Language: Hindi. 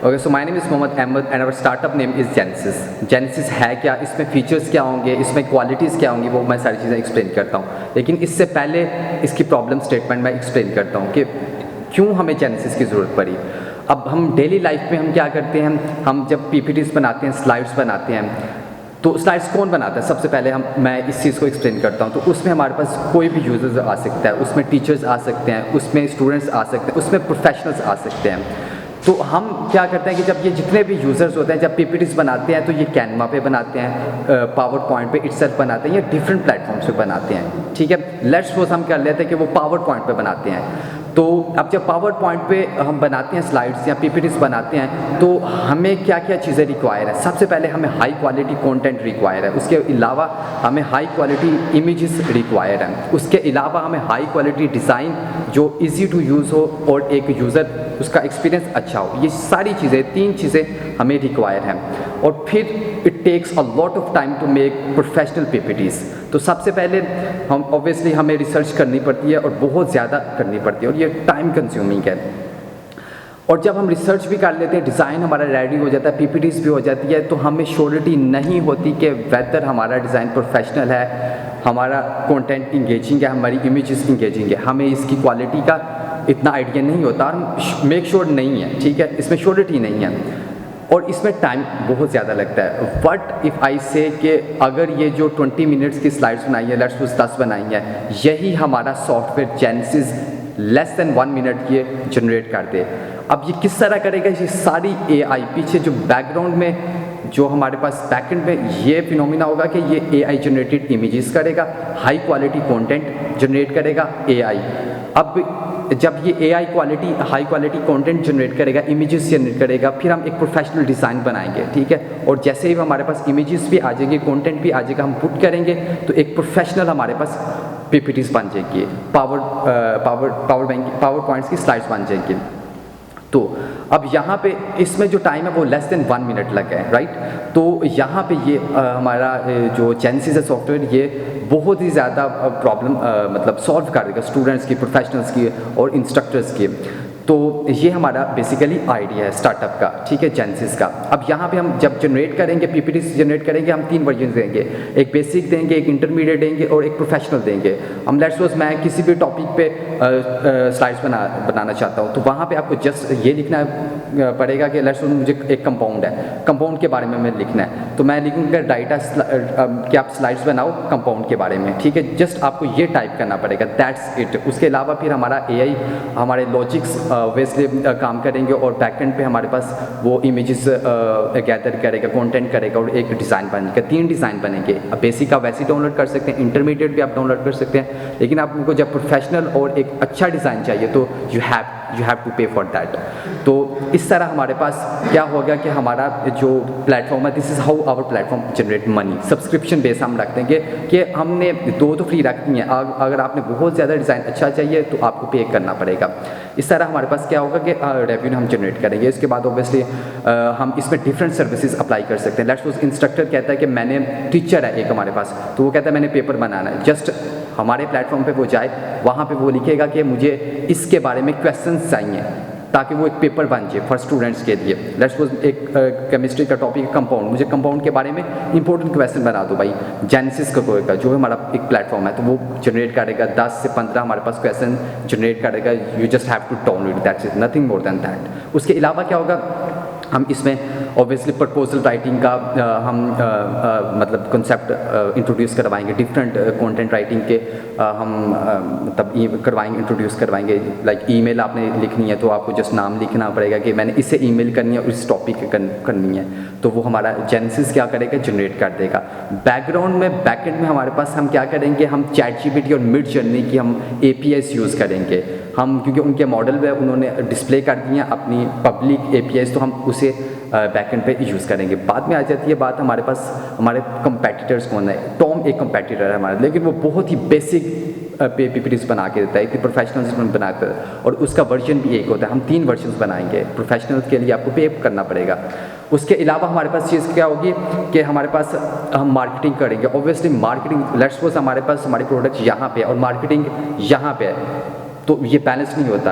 Okay, so my name is Mohammed Ahmed and our startup name is Genesis. Genesis है क्या, इसमें फीचर्स क्या होंगे, इसमें क्वालिटीज़ क्या होंगी, वो मैं सारी चीज़ें एक्सप्लेन करता हूँ। लेकिन इससे पहले इसकी प्रॉब्लम स्टेटमेंट मैं एक्सप्लेन करता हूँ कि क्यों हमें जेनेसिस की ज़रूरत पड़ी। अब हम डेली लाइफ में हम क्या करते हैं, हम जब PPTs बनाते हैं, स्लाइड्स बनाते हैं, तो स्लाइड्स कौन बनाता है? सबसे पहले मैं इस चीज़ को एक्सप्लेन करता हूँ। तो उसमें हमारे पास कोई भी यूज़र्स आ सकता है, उसमें टीचर्स आ सकते हैं, उसमें स्टूडेंट्स आ सकते हैं, उसमें प्रोफेशनल्स आ सकते हैं। तो हम क्या करते हैं कि जब ये जितने भी यूज़र्स होते हैं, जब PPTs बनाते हैं तो ये कैनवा पे बनाते हैं, पावर पॉइंट पे इटसेल्फ बनाते हैं, या डिफरेंट प्लेटफॉर्म्स पे बनाते हैं। ठीक है, लेट्स सपोज हम कर लेते हैं कि वो पावर पॉइंट पे बनाते हैं। तो अब जब पावर पॉइंट पे हम बनाते हैं स्लाइड्स या PPTs बनाते हैं, तो हमें क्या क्या चीज़ें रिक्वायर है? सबसे पहले हमें हाई क्वालिटी कंटेंट रिक्वायर है, उसके अलावा हमें हाई क्वालिटी इमेजेस रिक्वायर हैं, उसके अलावा हमें हाई क्वालिटी डिज़ाइन जो इजी टू यूज़ हो और एक यूज़र उसका एक्सपीरियंस अच्छा हो। ये सारी चीज़ें, 3 चीज़ें हमें रिक्वायर हैं। और फिर it takes a lot of time to make professional PPTs। तो सबसे पहले हम ऑब्वियसली हमें रिसर्च करनी पड़ती है और बहुत ज़्यादा करनी पड़ती है, और ये टाइम कंज्यूमिंग है। और जब हम रिसर्च भी कर लेते हैं, डिज़ाइन हमारा रेडी हो जाता है, PPTs भी हो जाती है, तो हमें श्योरिटी नहीं होती कि वेदर हमारा डिज़ाइन प्रोफेशनल है, हमारा कंटेंट इंगेजिंग है, हमारी इमेजेस इंगेजिंग है। हमें इसकी क्वालिटी का इतना आइडिया नहीं होता और मेक श्योर नहीं है। ठीक है, इसमें श्योरिटी नहीं है और इसमें टाइम बहुत ज़्यादा लगता है। बट इफ़ आई से कि अगर ये जो 20 मिनट्स की स्लाइड्स बनाई है, लेट्स सपोज 10 बनाई है, यही हमारा software genesis less than 1 minute ये जनरेट कर दे। अब ये किस तरह करेगा? ये सारी AI पीछे जो बैकग्राउंड में जो हमारे पास बैकएंड में ये फिनोमिना होगा कि ये AI जनरेटेड इमेजेस करेगा, हाई क्वालिटी कंटेंट जनरेट करेगा AI। अब जब ये AI high quality content generate करेगा, इमेजेस जनरेट करेगा, फिर हम एक प्रोफेशनल डिज़ाइन बनाएंगे। ठीक है, और जैसे ही हमारे पास इमेजेस भी आ जाएंगे, कंटेंट भी आ जाएगा, हम पुट करेंगे तो एक प्रोफेशनल हमारे पास PPTs बन जाएगी, पावर पॉइंट्स की स्लाइड्स बन जाएंगी। तो अब यहाँ पे इसमें जो टाइम है वो लेस देन 1 मिनट लगा है, राइट। तो यहाँ पे ये हमारा जो जेनेसिस है सॉफ्टवेयर, ये बहुत ही ज़्यादा प्रॉब्लम मतलब सॉल्व कर देगा स्टूडेंट्स की, प्रोफेशनल्स की और इंस्ट्रक्टर्स की। तो ये हमारा बेसिकली आइडिया है स्टार्टअप का। ठीक है, जेनेसिस का। अब यहाँ पे हम जब जनरेट करेंगे, PPTs जनरेट करेंगे, हम 3 वर्जन देंगे, एक बेसिक देंगे, एक इंटरमीडिएट देंगे और एक प्रोफेशनल देंगे। हम लेट्स सपोज मैं किसी भी टॉपिक पे स्लाइड्स बनाना चाहता हूँ, तो वहाँ पे आपको जस्ट ये लिखना पड़ेगा कि लेट्स सपोज मुझे एक कंपाउंड है, कंपाउंड के बारे में मैं लिखना है, तो मैं लिखूँगा डाटा कि आप स्लाइड्स बनाओ कंपाउंड के बारे में। ठीक है, जस्ट आपको ये टाइप करना पड़ेगा, दैट्स इट। उसके अलावा फिर हमारा AI हमारे लॉजिक्स वेस्टली काम करेंगे और बैकएंड पे हमारे पास वो इमेजेस गैदर करेगा, कंटेंट करेगा और एक डिज़ाइन बनेगा। 3 डिज़ाइन बनेंगे। अब बेसिक आप वैसे डाउनलोड कर सकते हैं, इंटरमीडिएट भी आप डाउनलोड कर सकते हैं, लेकिन आपको जब प्रोफेशनल और एक अच्छा डिज़ाइन चाहिए तो यू हैव टू पे फॉर दैट। तो इस तरह हमारे पास क्या होगा कि हमारा जो प्लेटफॉर्म है, this is how our platform generate money. Subscription base हम रखते हैं कि हमने 2 तो फ्री रखती हैं, अगर आपने बहुत ज़्यादा डिज़ाइन अच्छा चाहिए तो आपको पे करना पड़ेगा। इस तरह हमारे पास क्या होगा कि रेवेन्यू हम जनरेट करेंगे। इसके बाद ऑब्वियसली हम इसमें डिफरेंट सर्विसेज अप्लाई कर सकते हैं। लेट्स सपोज इंस्ट्रक्टर कहता है कि मैंने टीचर है एक हमारे पास, तो वो कहता है मैंने पेपर बनाना है। जस्ट हमारे प्लेटफॉर्म पे वो जाए, वहाँ पे वो लिखेगा कि मुझे इसके बारे में क्वेश्चंस चाहिए, ताकि वो एक पेपर बन जाए फॉर स्टूडेंट्स के लिए। लेट्स सपोज एक केमिस्ट्री का टॉपिक कंपाउंड, मुझे कंपाउंड के बारे में इंपॉर्टेंट क्वेश्चन बना दो भाई। जेनेसिस का जो हमारा एक प्लेटफॉर्म है, तो वो जनरेट करेगा 10 से 15 हमारे पास क्वेश्चन जनरेट करेगा। You just have to download, that's it, nothing more than that. उसके अलावा क्या होगा, हम इसमें ऑब्वियसली प्रपोजल राइटिंग का हम मतलब कॉन्सेप्ट इंट्रोड्यूस करवाएंगे, डिफरेंट कंटेंट राइटिंग के हम मतलब करवाएंगे, इंट्रोड्यूस करवाएंगे। लाइक ईमेल आपने लिखनी है तो आपको जस्ट नाम लिखना पड़ेगा कि मैंने इसे ईमेल करनी है और इस टॉपिक करनी है, तो वो हमारा जेनेसिस क्या करेगा, जनरेट कर देगा। बैकग्राउंड में बैकएंड में हमारे पास हम क्या करेंगे, हम ChatGPT और मिड जर्नी की हम APIs यूज़ करेंगे हम, क्योंकि उनके मॉडल में उन्होंने डिस्प्ले कर दिए हैं अपनी पब्लिक APIs, तो हम उसे बैकएंड पे यूज़ करेंगे। बाद में आ जाती है बात हमारे पास हमारे कंपेटिटर्स कौन है। टॉम एक कंपेटिटर है हमारा, लेकिन वो बहुत ही बेसिक PPTs बना के देता है, कि प्रोफेशनल्स बनाता है, और उसका वर्जन भी एक होता है। हम 3 वर्जन बनाएंगे, प्रोफेशनल्स के लिए आपको पे करना पड़ेगा। उसके अलावा हमारे पास चीज़ क्या होगी कि हमारे पास हम मार्केटिंग करेंगे। ऑब्वियसली मार्केटिंग, लेट्स सपोज हमारे पास हमारी प्रोडक्ट यहाँ पे है और मार्केटिंग यहाँ पे है, तो ये बैलेंस नहीं होता।